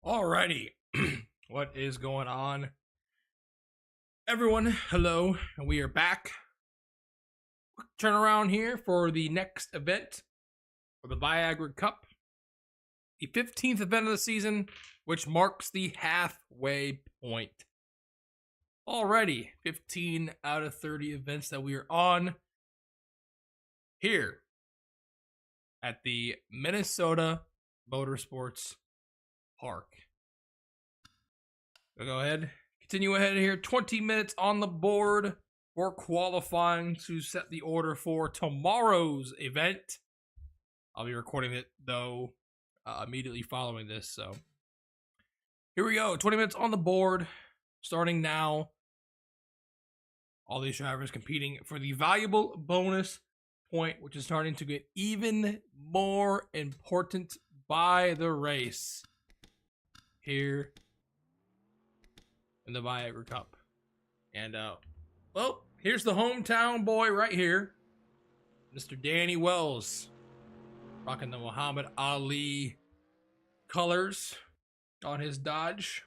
Alrighty, what is going on? Everyone, hello, and we are back. Quick turnaround here for the next event for the Viagra Cup, the 15th event of the season, which marks the halfway point. Alrighty, 15 out of 30 events that we are on here at the Minnesota Motorsports Park. We'll go ahead, continue ahead here. 20 minutes on the board for qualifying to set the order for tomorrow's event. I'll be recording it though immediately following this. So here we go. 20 minutes on the board, starting now. All these drivers competing for the valuable bonus point, which is starting to get even more important by the race here in the Viagra Cup. And well, here's the hometown boy right here, Mr. Danny Wells, rocking the Muhammad Ali colors on his Dodge.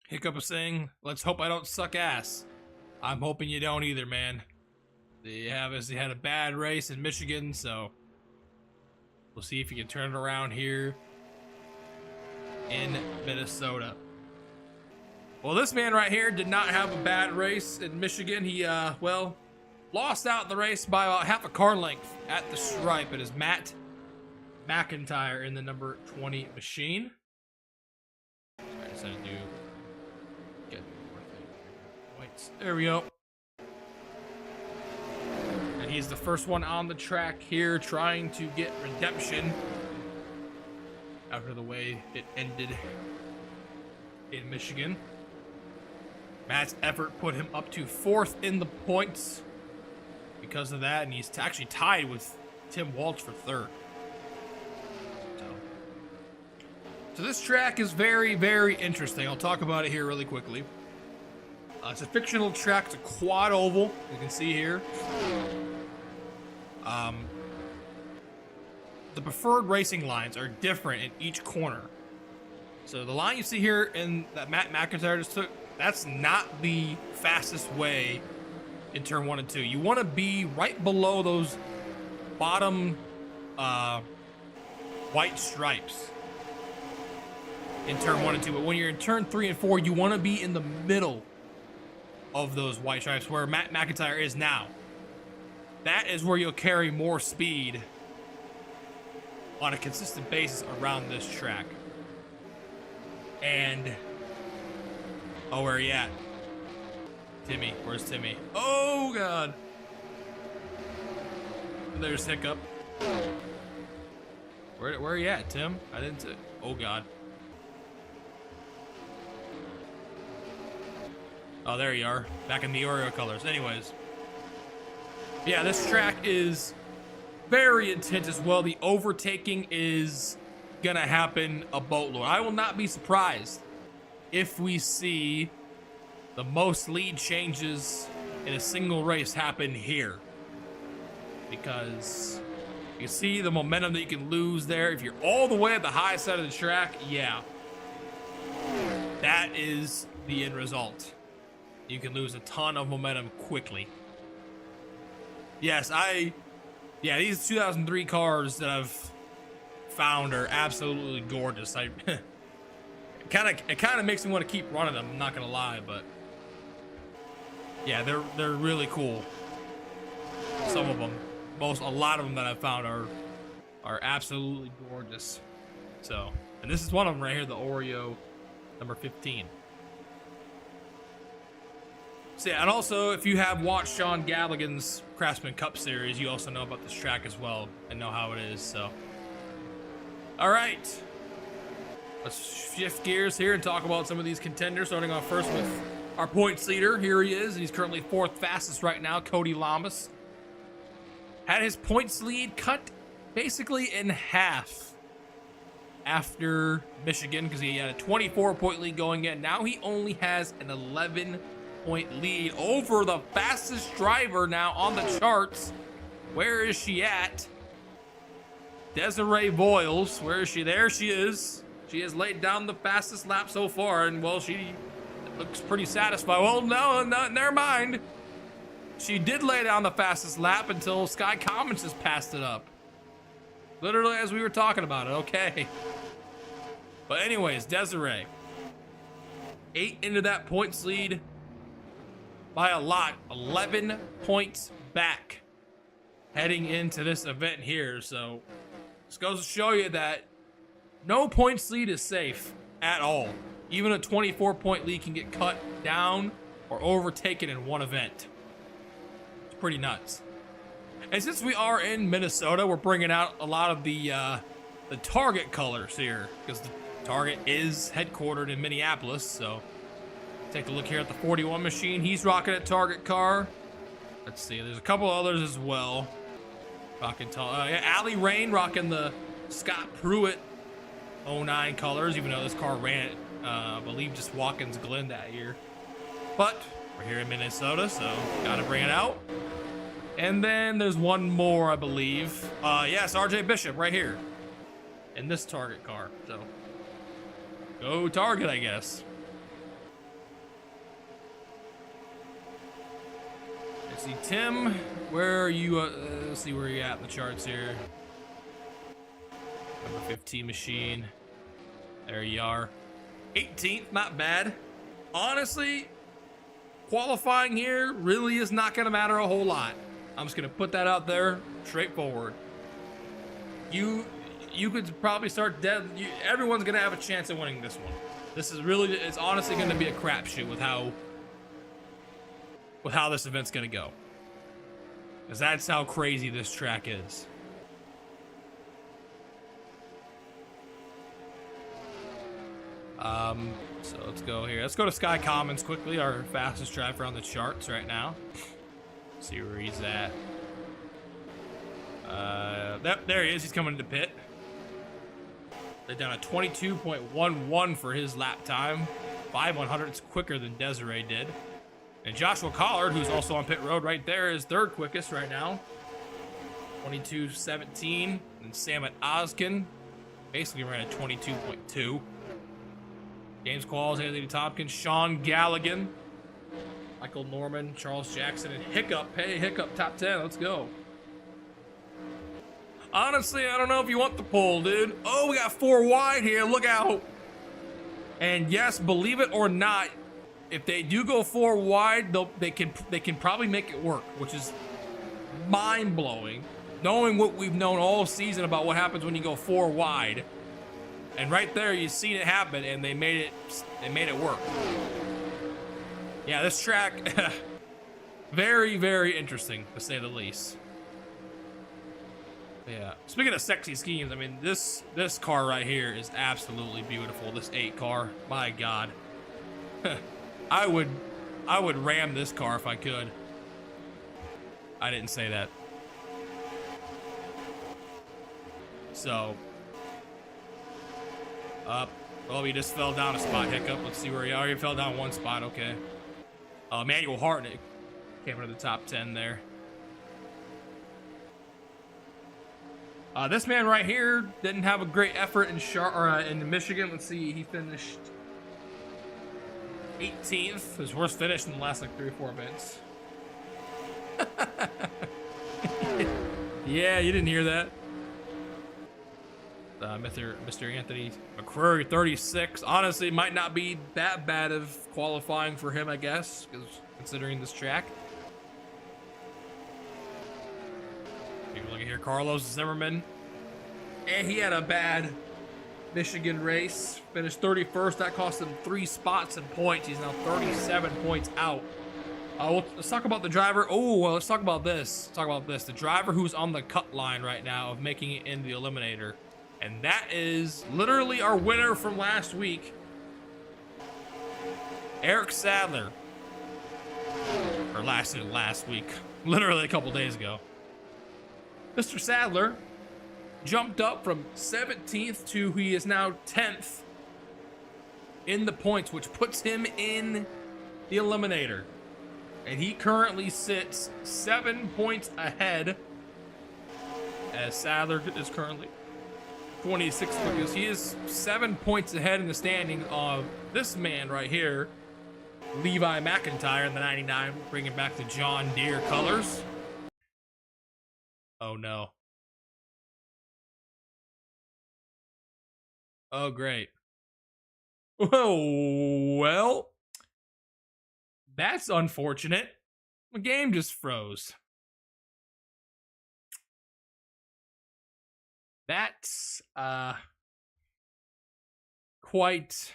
Hiccup is saying, "Let's hope I don't suck ass." I'm hoping you don't either, man. They had a bad race in Michigan, so we'll see if you can turn it around here in Minnesota. Well, this man right here did not have a bad race in Michigan. He, well, lost out in the race by about half a car length at the stripe. It is Matt McIntyre in the number 20 machine. I decided to get more thing. Wait, there we go. And he's the first one on the track here, trying to get redemption after the way it ended in Michigan. Matt's effort put him up to 4th in the points because of that, and he's actually tied with Tim Walsh for 3rd. So this track is very, very interesting. I'll talk about it here really quickly. It's a fictional track. It's a quad oval, you can see here. The preferred racing lines are different in each corner. So the line you see here in that Matt McIntyre just took, that's not the fastest way in turn 1 and 2. You want to be right below those bottom white stripes in turn 1 and 2. But when you're in turn 3 and 4, you want to be in the middle of those white stripes where Matt McIntyre is now. That is where you'll carry more speed on a consistent basis around this track. And oh, where are you at? Timmy, where's Timmy? Oh God. There's Hiccup. Where are you at, Tim? I didn't say. Oh God. Oh, there you are. Back in the Oreo colors. Anyways. Yeah, this track is very intense as well. The overtaking is gonna happen a boatload. I will not be surprised if we see the most lead changes in a single race happen here, because you see the momentum that you can lose there if you're all the way at the high side of the track. Yeah, that is the end result. You can lose a ton of momentum quickly. Yes, yeah, these 2003 cars that I've found are absolutely gorgeous. It kind of makes me want to keep running them, I'm not gonna lie, but yeah, they're really cool. Some of them, a lot of them that I've found are absolutely gorgeous. So, and this is one of them right here, the Oreo number 15. So yeah, and also if you have watched Sean Galligan's Craftsman Cup series, you also know about this track as well and know how it is. So, all right. Let's shift gears here and talk about some of these contenders, starting off first with our points leader. Here he is. He's currently 4th fastest right now, Cody Lamas. Had his points lead cut basically in half after Michigan because he had a 24-point lead going in. Now he only has an 11-point lead over the fastest driver now on the charts. Where is she at? Desiree Voiles. Where is she? There she is. She has laid down the fastest lap so far, and well, she looks pretty satisfied. Well, no, never mind. She did lay down the fastest lap until Sky Commons just passed it up. Literally as we were talking about it, okay. But anyways, Desiree. 8 into that points lead by a lot. 11 points back heading into this event here. So this goes to show you that no points lead is safe at all. Even a 24-point lead can get cut down or overtaken in one event. It's pretty nuts. And since we are in Minnesota, we're bringing out a lot of the Target colors here, because the Target is headquartered in Minneapolis. So take a look here at the 41 machine. He's rocking a Target car. Let's see, there's a couple others as well. Rocking Allie Rain rocking the Scott Pruitt 09 colors, even though this car ran it, I believe, just Watkins Glen that year. But we're here in Minnesota, so gotta bring it out. And then there's one more, I believe. Yes, RJ Bishop right here in this Target car. So go Target, I guess. Let's see, Tim, where are you? Let's see where you're at in the charts here. Number 15 machine. There you are. 18th, not bad. Honestly, qualifying here really is not going to matter a whole lot. I'm just going to put that out there, straightforward. You could probably start dead. Everyone's going to have a chance of winning this one. This is really, it's honestly going to be a crapshoot with how this event's going to go. Because that's how crazy this track is. So let's go here. Let's go to Sky Commons quickly, our fastest driver on the charts right now. See where he's at. There he is. He's coming into pit. They're down at 22.11 for his lap time. 5/100ths quicker than Desiree did. And Joshua Collard, who's also on pit road right there, is third quickest right now. 22.17. And Samet Oskin basically ran at 22.2. James Qualls, Anthony Tompkins, Sean Galligan, Michael Norman, Charles Jackson, and Hiccup. Hey, Hiccup, top 10. Let's go. Honestly, I don't know if you want the pole, dude. Oh, we got 4 wide here. Look out. And yes, believe it or not, if they do go 4 wide, they can probably make it work, which is mind-blowing. Knowing what we've known all season about what happens when you go 4 wide. And right there, you've seen it happen, and they made it work. Yeah, this track, very, very interesting, to say the least. Yeah. Speaking of sexy schemes, I mean, this car right here is absolutely beautiful. This 8 car, my God. I would ram this car if I could. I didn't say that. So. Up. Oh, he just fell down a spot, Hiccup. Let's see where he are. He fell down 1 spot, okay. Manuel Hartnick came into the top 10 there. This man right here didn't have a great effort in Michigan. Let's see, he finished 18th. His worst finish in the last like 3 or 4 events. Yeah, you didn't hear that. Mr. Anthony McCrory, 36. Honestly, might not be that bad of qualifying for him, I guess, because considering this track. Take a look at here, Carlos Zimmerman. And he had a bad Michigan race. Finished 31st. That cost him 3 spots and points. He's now 37 points out. Let's talk about the driver. Oh, well, let's talk about this. Let's talk about this. The driver who's on the cut line right now of making it in the Eliminator. And that is literally our winner from last week, Eric Sadler. Or last week, literally a couple days ago. Mr. Sadler jumped up from 17th to he is now 10th in the points, which puts him in the Eliminator. And he currently sits 7 points ahead, as Sadler is currently 26th because he is 7 points ahead in the standing of this man right here, Levi McIntyre in the 99, bringing back the John Deere colors. Oh no. Oh great. Oh well, that's unfortunate. The game just froze. That's quite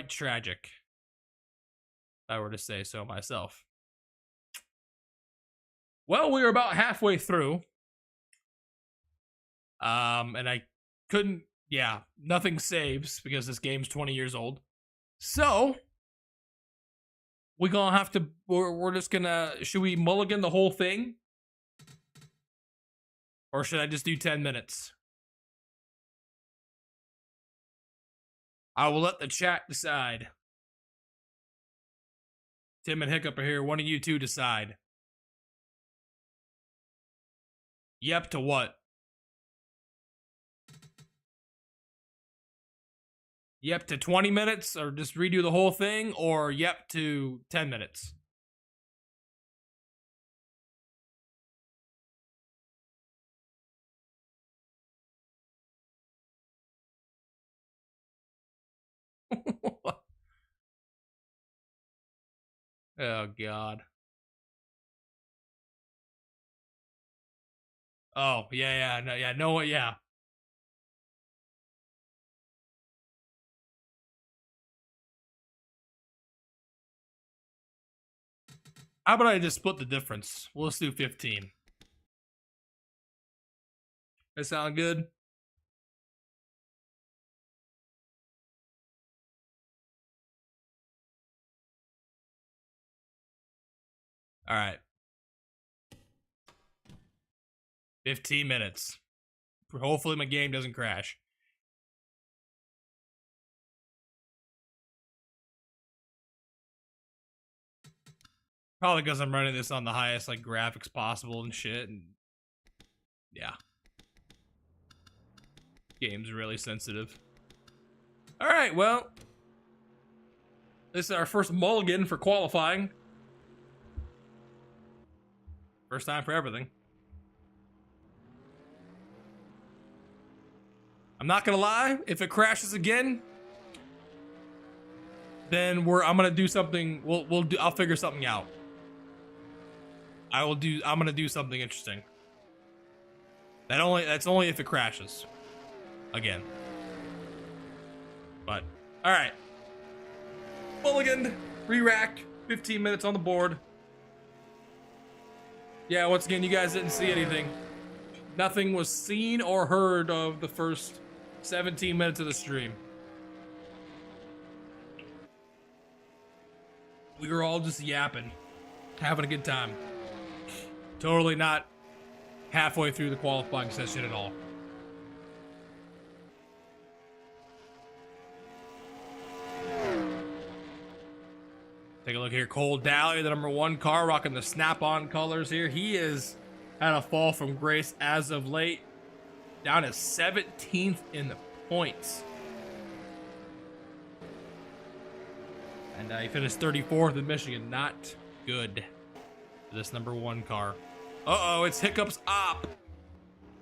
tragic, if I were to say so myself. Well, we were about halfway through. And I couldn't, yeah, nothing saves because this game's 20 years old. So, we're gonna have to, we're just gonna, should we mulligan the whole thing? Or should I just do 10 minutes? I will let the chat decide. Tim and Hiccup are here. One of you two decide. Yep to what? Yep to 20 minutes, or just redo the whole thing, or yep to 10 minutes? Oh, God. Oh, yeah, yeah. How about I just split the difference? We'll just do 15. That sound good? All right. 15 minutes. Hopefully my game doesn't crash. Probably because I'm running this on the highest like graphics possible and shit, and yeah. Game's really sensitive. Alright, well. This is our first mulligan for qualifying. First time for everything. I'm not gonna lie, if it crashes again, then I'm gonna do something. I'll figure something out. I'm gonna do something interesting. That's only if it crashes again. But all right, mulligan, re-rack, 15 minutes on the board. Yeah, once again, you guys didn't see anything. Nothing was seen or heard of the first 17 minutes of the stream. We were all just yapping, having a good time. Totally not halfway through the qualifying session at all. Take a look here. Cole Daly, the #1 car, rocking the snap-on colors here. He is had a fall from grace as of late. Down to 17th in the points. And he finished 34th in Michigan. Not good for this #1 car. Uh-oh, it's Hiccup's op.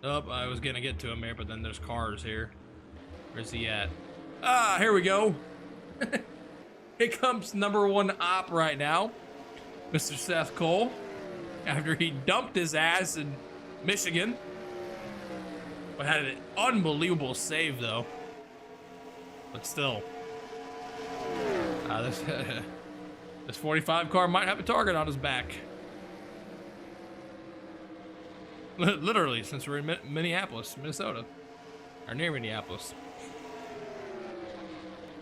Oh, I was gonna get to him here, but then there's cars here. Where's he at? Ah, here we go. Hiccup's #1 op right now, Mr. Seth Cole, after he dumped his ass in Michigan. But had an unbelievable save, though. But still. This 45 car might have a target on his back. Literally, since we're in Minneapolis, Minnesota. Or near Minneapolis.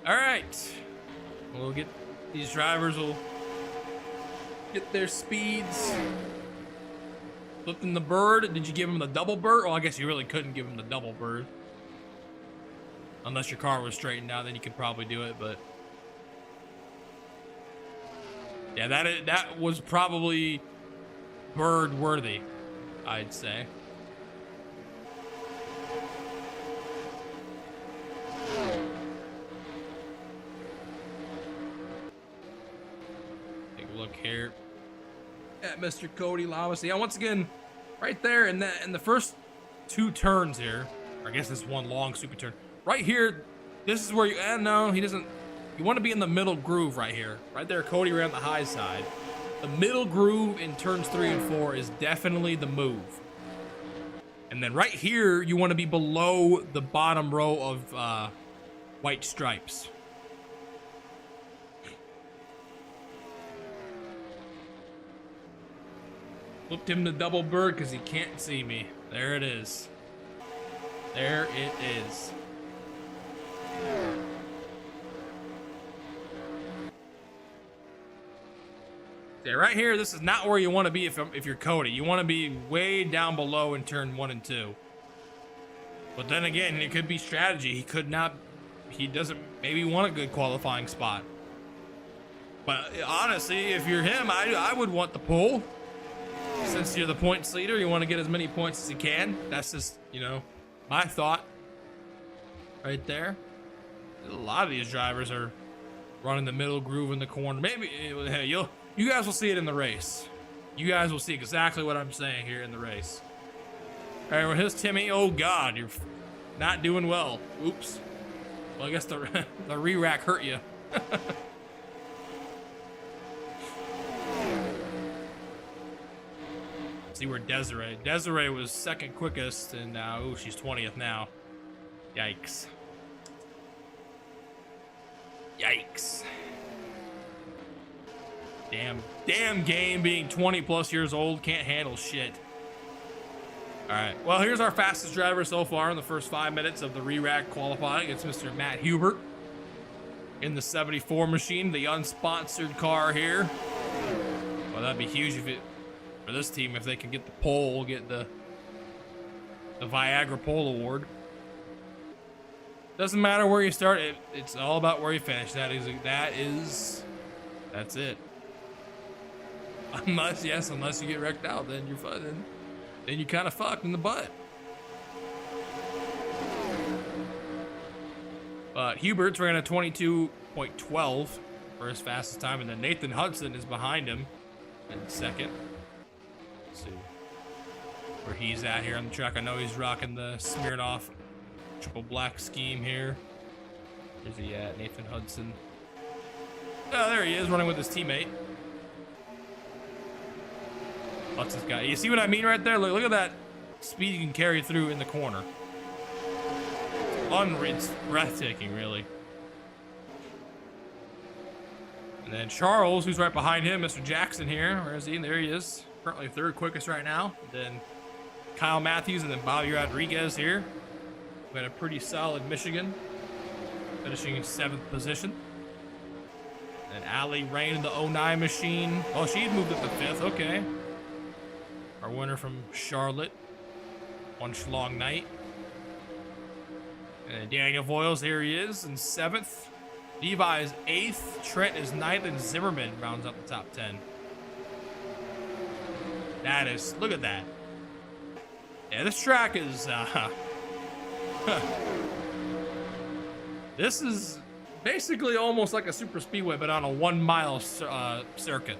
Alright. We'll get... These drivers will get their speeds. Flipping the bird. Did you give him the double bird? Well, I guess you really couldn't give him the double bird. Unless your car was straightened out, then you could probably do it, but... Yeah, that was probably bird worthy, I'd say. look here at Mr. Cody Lamas. Yeah, once again, right there in the first 2 turns here, or I guess this one long super turn. Right here, this is where you, no, he doesn't, you want to be in the middle groove right here. Right there, Cody ran the high side. The middle groove in turns 3 and 4 is definitely the move. And then right here, you want to be below the bottom row of white stripes. Flipped him to double bird because he can't see me. There it is. There it is. Yeah, right here, this is not where you want to be if you're Cody. You want to be way down below in turn 1 and 2. But then again, it could be strategy. He could not, he doesn't maybe want a good qualifying spot. But honestly, if you're him, I would want the pole. Since you're the points leader, you want to get as many points as you can. That's just, you know, my thought right there. A lot of these drivers are running the middle groove in the corner. Maybe, hey, you guys will see it in the race. You guys will see exactly what I'm saying here in the race. All right, well, here's Timmy. Oh, God, you're not doing well. Oops. Well, I guess the re-rack hurt you. See where Desiree. Desiree was second quickest, and now, she's 20th now. Yikes. Yikes. Damn game being 20 plus years old can't handle shit. All right, well, here's our fastest driver so far in the first 5 minutes of the re-rack qualifying. It's Mr. Matt Hubert in the 74 machine, the unsponsored car here. Well, that'd be huge if it, for this team, if they can get the pole, get the Viagra pole award. Doesn't matter where you start, it's all about where you finish. That's it. Unless you get wrecked out, then you're fine. Then you kind of fucked in the butt. But Hubert's ran a 22.12 for his fastest time, and then Nathan Hudson is behind him in second. Let's see where he's at here on the track. I know he's rocking the Smirnoff triple black scheme here. Where's he at? Nathan Hudson. Oh, there he is, running with his teammate. Watch this guy. You see what I mean right there? Look at that speed you can carry through in the corner. It's breathtaking, really. And then Charles, who's right behind him, Mr. Jackson here. Where is he? There he is. Currently third quickest right now. Then Kyle Matthews and then Bobby Rodriguez here. We had a pretty solid Michigan, finishing in 7th position. And Allie Rain in the 09 machine. Oh, she moved up to 5th. Okay. Our winner from Charlotte. One schlong night. And Daniel Voiles, here he is in 7th. Levi is 8th. Trent is 9th. And Zimmerman rounds up the top 10. That is, look at that. Yeah, this track is, this is basically almost like a super speedway, but on a 1 mile circuit.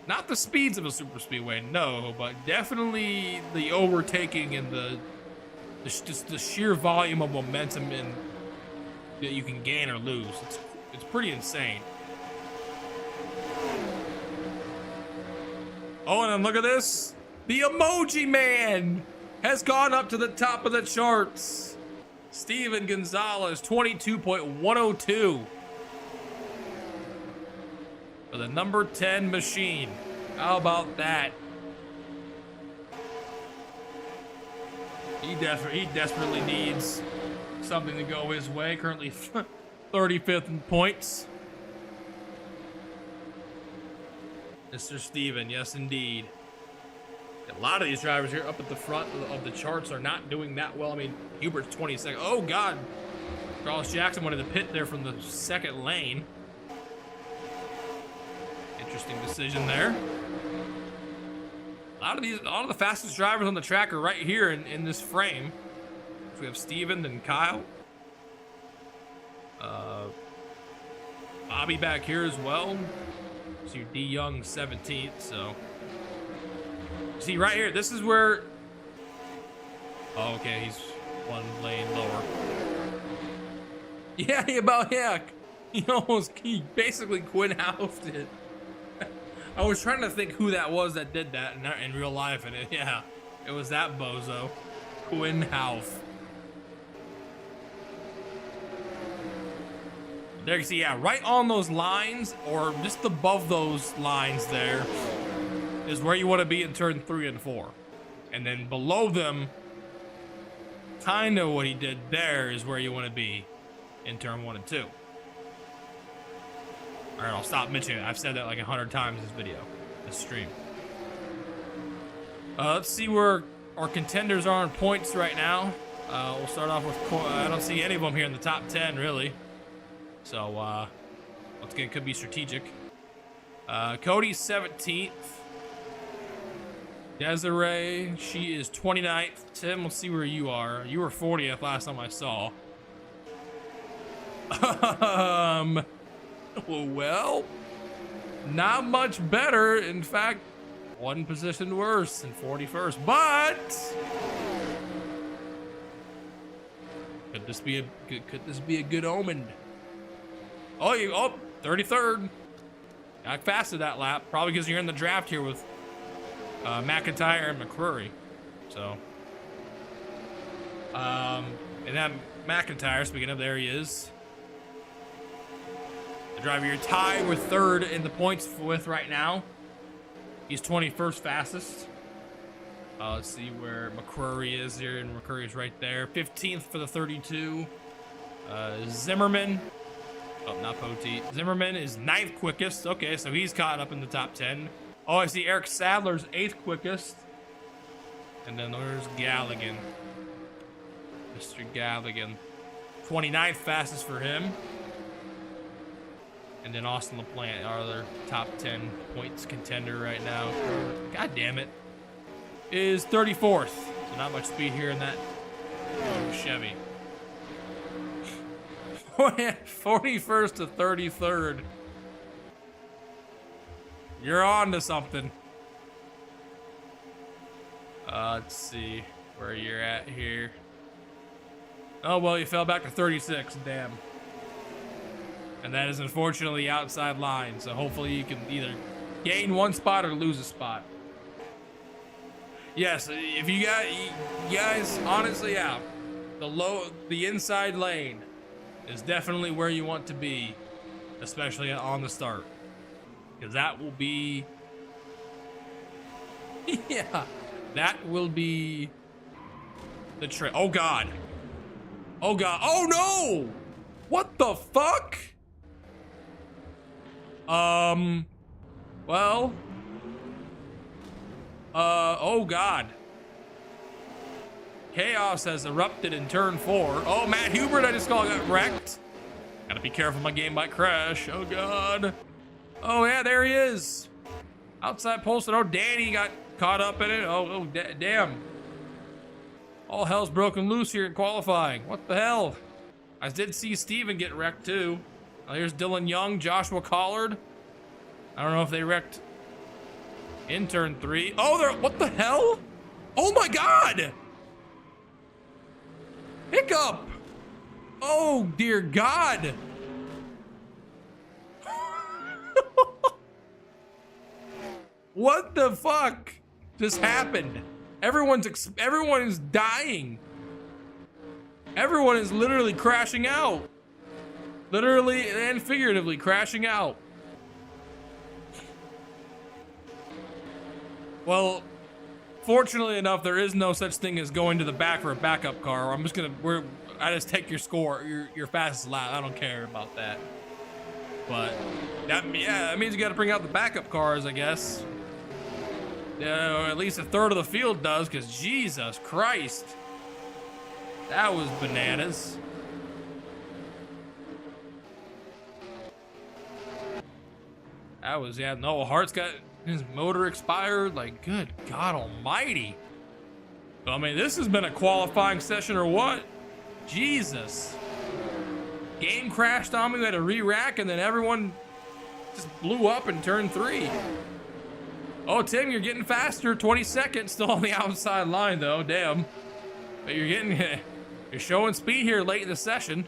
Not the speeds of a super speedway, no, but definitely the overtaking and just the sheer volume of momentum that you can gain or lose. It's pretty insane. Oh, and then look at this. The Emoji Man has gone up to the top of the charts. Steven Gonzalez, 22.102. For the number 10 machine. How about that? He desperately needs something to go his way. Currently 35th in points. Mr. Steven, yes indeed. A lot of these drivers here up at the front of the charts are not doing that well. I mean, Hubert's 22nd. Oh, God. Charles Jackson wanted to pit there from the 2nd lane. Interesting decision there. A lot of the fastest drivers on the track are right here in this frame. So we have Steven and Kyle. Bobby back here as well. So your D Young 17th. So see right here, this is where. Oh, okay, he's one lane lower. Yeah, he basically Quinn Housed it. I was trying to think who that was that did that in real life, and it was that bozo, Quinn House. There you see, yeah, right on those lines, or just above those lines there, is where you want to be in turn 3 and 4. And then below them, kind of what he did there is where you want to be in turn 1 and 2. All right, I'll stop mentioning it. I've said that like 100 times this video, this stream. Let's see where our contenders are in points right now. We'll start off with, I don't see any of them here in the top 10, really. So, once again, could be strategic. Cody's 17th. Desiree, she is 29th. Tim, we'll see where you are. You were 40th last time I saw. Well, not much better. In fact, one position worse than 41st. But could this be a good omen? Oh, 33rd. Got fasted that lap, probably because you're in the draft here with McIntyre and McCrory. So, and that McIntyre, speaking of, there he is. The driver you're tied with third in the points with right now. He's 21st fastest. Let's see where McCrory is here, and McCrory is right there. 15th for the 32. Zimmerman. Oh, not Poteet. Zimmerman is 9th quickest. Okay, so he's caught up in the top 10. Oh, I see Eric Sadler's 8th quickest. And then there's Galligan. Mr. Galligan. 29th fastest for him. And then Austin LaPlante, our other top 10 points contender right now. God damn it. Is 34th. So not much speed here in that Chevy. 41st to 33rd. You're on to something. Let's see where you're at here. Oh, well, you fell back to 36. Damn. And that is unfortunately the outside line. So hopefully you can either gain one spot or lose a spot. Yes, if you guys, honestly, yeah, the inside lane is definitely where you want to be, especially on the start, because that will be, yeah, that will be the trick. Oh God, oh God, oh no, what the fuck? Well, oh God. Chaos has erupted in turn 4. Oh, Matt Hubert, I just got wrecked. Gotta be careful, my game might crash. Oh God. Oh yeah, there he is. Outside posted. Oh, Danny got caught up in it. Oh, damn. All hell's broken loose here in qualifying. What the hell? I did see Steven get wrecked too. Oh, here's Dylan Young, Joshua Collard. I don't know if they wrecked in turn 3. Oh, what the hell? Oh my God! Hiccup! Oh dear God! What the fuck just happened? Everyone is dying. Everyone is literally crashing out. Literally and figuratively crashing out. Well, fortunately enough, there is no such thing as going to the back for a backup car. I just take your score, your fastest lap. I don't care about that. But that means you got to bring out the backup cars, I guess. Or at least a third of the field does, because Jesus Christ, that was bananas. That was, yeah, Noah Hart's got his motor expired. Like, good God almighty. I mean, this has been a qualifying session or what? Jesus. Game crashed on me. We had to re-rack, and then everyone just blew up in turn 3. Oh, Tim, you're getting faster. 20 seconds, still on the outside line, though. Damn. But you're you're showing speed here late in the session.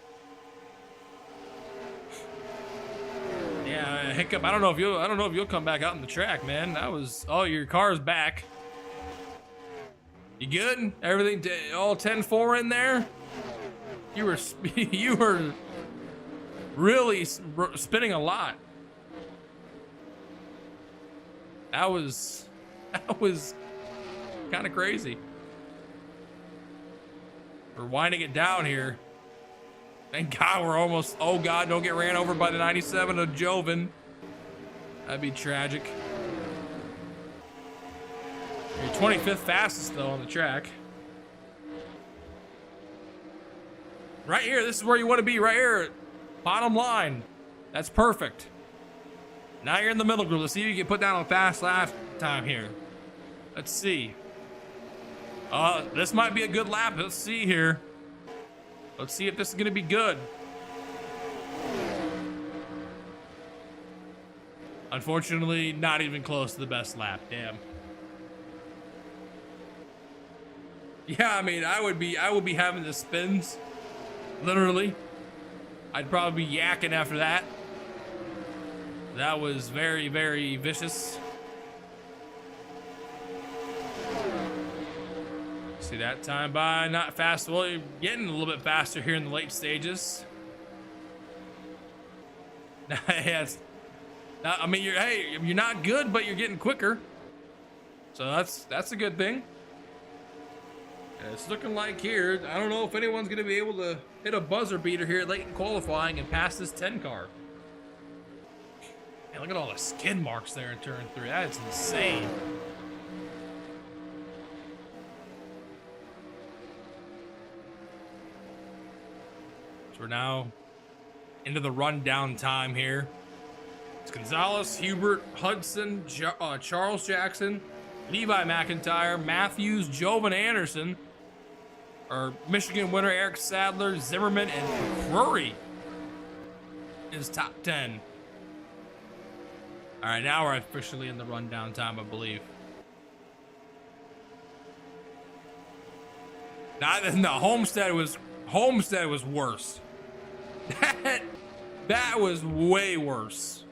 Yeah, Hiccup. I don't know if you'll come back out on the track, man. That was. Oh, your car's back. You good? Everything all 10-4 in there? You were really spinning a lot. That was kind of crazy. We're winding it down here. Thank God we're almost. Oh God, don't get ran over by the 97 of Joven. That'd be tragic. You're 25th fastest though on the track. Right here, this is where you want to be, right here. Bottom line. That's perfect. Now you're in the middle group. Let's see if you can put down a fast lap time here. Let's see. This might be a good lap. Let's see here. Let's see if this is going to be good. Unfortunately, not even close to the best lap. Damn. Yeah, I mean, I would be having the spins. Literally. I'd probably be yakking after that. That was very, very vicious. See that time by, not fast. Well, you're getting a little bit faster here in the late stages. Yes. I mean, you're not good, but you're getting quicker. So that's a good thing. And it's looking like here, I don't know if anyone's going to be able to hit a buzzer beater here late in qualifying and pass this 10 car. Man, look at all the skid marks there in turn 3. That's insane. So we're now into the rundown time here. It's Gonzalez, Hubert, Hudson, Charles Jackson, Levi McIntyre, Matthews, Jovan Anderson, our Michigan winner Eric Sadler, Zimmerman, and McCrory is top 10. All right, now we're officially in the rundown time, I believe. No, Homestead was worse. That was way worse.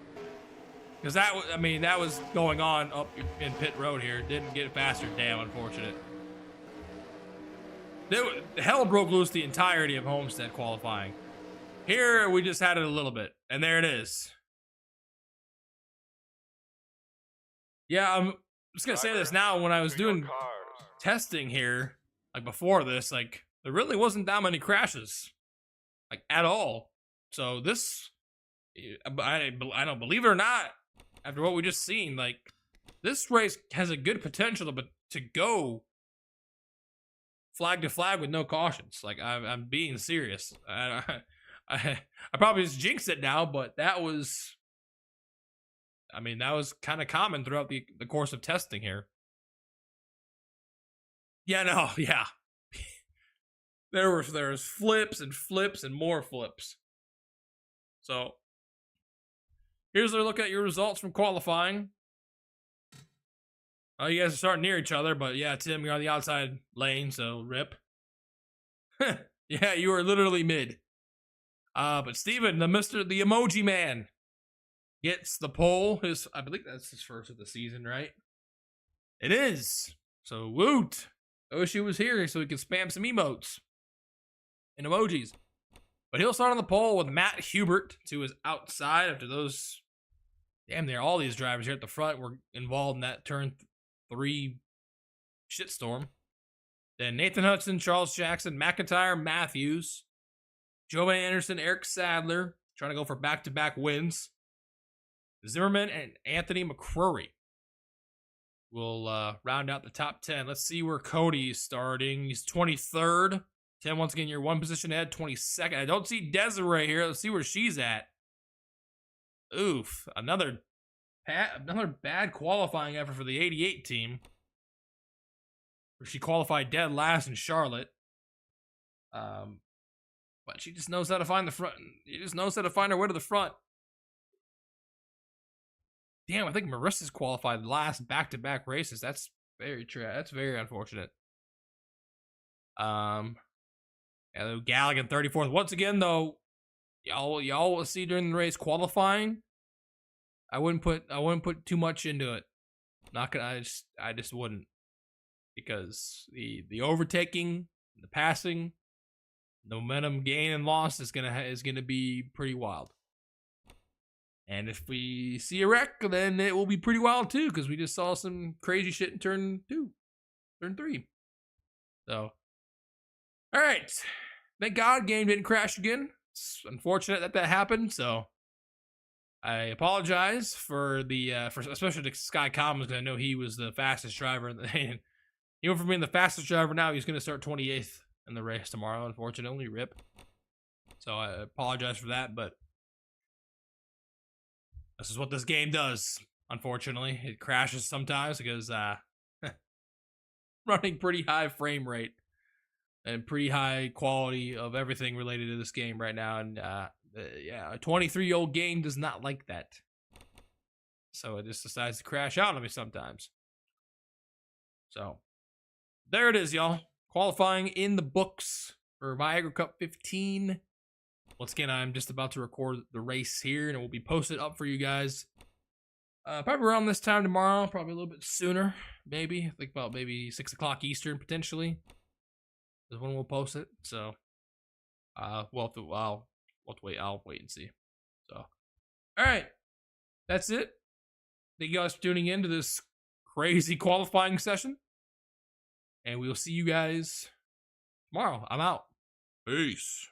Because that was going on up in pit road here. Didn't get faster. Damn, unfortunate. Hell broke loose the entirety of Homestead qualifying. Here we just had it a little bit, and there it is. Yeah, I'm just gonna say this now. When I was doing testing here, like before this, like there really wasn't that many crashes, like at all. So this, I don't believe it or not. After what we just seen, like this race has a good potential to go flag to flag with no cautions. Like I'm being serious. I probably just jinxed it now, but that was. I mean, that was kind of common throughout the course of testing here. Yeah, no, yeah. there was flips and flips and more flips. So, here's a look at your results from qualifying. Oh, you guys are starting near each other, but yeah, Tim, you're on the outside lane, so rip. Yeah, you were literally mid. But Steven, the emoji man, gets the pole. I believe that's his first of the season, right? It is. So woot. I wish he was here so he could spam some emotes and emojis. But he'll start on the pole with Matt Hubert to his outside after those. Damn near all these drivers here at the front were involved in that turn 3 shitstorm. Then Nathan Hudson, Charles Jackson, McIntyre, Matthews, Jovan Anderson, Eric Sadler trying to go for back-to-back wins. Zimmerman and Anthony McCrory will round out the top 10. Let's see where Cody's starting. He's 23rd. Tim, once again, you're one position ahead, 22nd. I don't see Desiree here. Let's see where she's at. Oof. Another bad qualifying effort for the 88 team. Where she qualified dead last in Charlotte. But she just knows how to find the front. She just knows how to find her way to the front. damn, I think Marissa's qualified last back-to-back races. That's that's very unfortunate. Yeah, Galligan 34th. Once again, though, y'all will see during the race qualifying. I wouldn't put too much into it. Not gonna. I just wouldn't, because the overtaking, the passing, the momentum gain and loss is gonna be pretty wild. And if we see a wreck, then it will be pretty wild too, because we just saw some crazy shit in turn 3. So, all right. Thank God game didn't crash again. It's unfortunate that happened. So, I apologize for for especially the Sky Commons, because I know he was the fastest driver. And even for being the fastest driver now, he's going to start 28th in the race tomorrow. Unfortunately, rip. So I apologize for that, but this is what this game does. Unfortunately, it crashes sometimes because running pretty high frame rate and pretty high quality of everything related to this game right now, and yeah, a 23-year-old game does not like that. So it just decides to crash out on me sometimes. So there it is, y'all. Qualifying in the books for Viagra Cup 15. Once again, I'm just about to record the race here, and it will be posted up for you guys probably around this time tomorrow, probably a little bit sooner, maybe. I think about maybe 6 o'clock Eastern, potentially, is when we'll post it. So I'll wait and see. So, all right, that's it. Thank you guys for tuning in to this crazy qualifying session, and we'll see you guys tomorrow. I'm out. Peace.